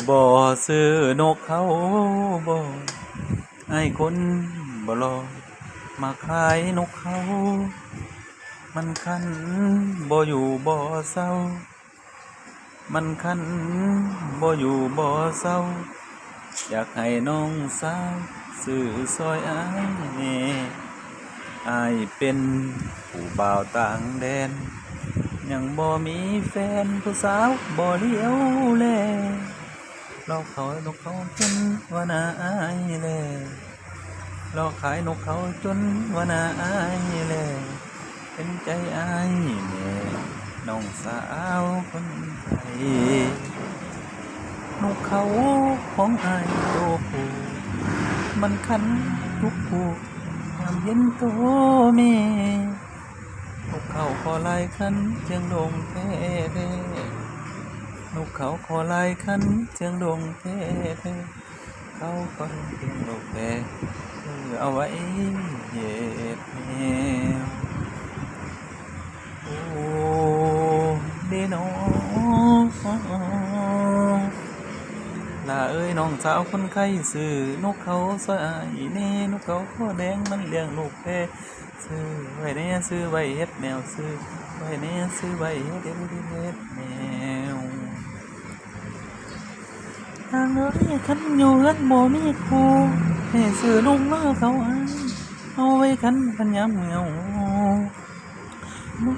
บ่ซื้อนกเขาบ่ให้คนบ่รอมาขายนกเขามันคันบ่อยู่บ่เศร้ามันคันบ่อยู่บ่เศร้าอยากให้น้องสาวซื้อซอยอ้ายแหน่อ้ายเป็นผู้บ่าวต่างแดนยังบ่มีแฟนผู้สาวบ่เลี้ยวแลเราเขานกเขาจนว่าน่าอายแลเราขายนกเขาจนว่าน่าอายแลเป็นใจอายแน่น้องสาวคนไทยนกเขาของอายโตผู้มันคันทุกผู้ยามเย็นโตเมนกเขาขอลายคันเจียงดงแท้แท้นกเขาขอลายคันเจียงดงแท้แท้เขาก็เพียงดอกแท้เอาไว้เหยียดแนวโอ้เด้น้องลาเอ้ยน้องสาวคนไข้ซื้อนกเขาสวยแน่นกเขาขอแดงมันเลี้ยงลูกแพ้ซื้อไว้แน่ซื้อไว้เฮ็ดแนวซื้อไว้แน่ซื้อไว้เฮ็ดแนวทางเอ้ยคันอยู่เฮือนบ่มีครูให้ซื้อนกมาเขาเอาไว้คันพันยามเหงาโอ้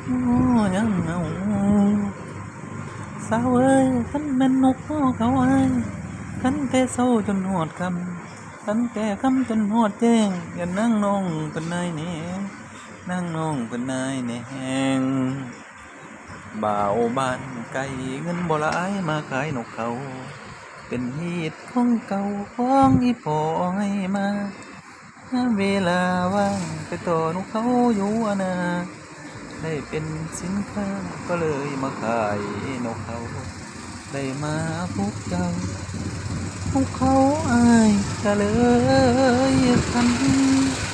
ยามเหงาสาวเอ้ยคันแม่นนกเขาคันแต่เช้าจนฮอดค่ำคันแต่ค่ำจนฮอดแจ้งอย่านั่งน้องเป็นนายแหน่นั่งน้องเป็นนายแหน่บ่าวบ้านไกลเงินบ่หลายมาขายนกเขาเป็นฮีตของเก่าของอีพ่อให้มาเวลาว่างไปต่อนกเขาอยู่นาได้เป็นสินค้าก็เลยมาขายนกเขาได้มาพบเจ้าพวกเขาอายก็เลยทำ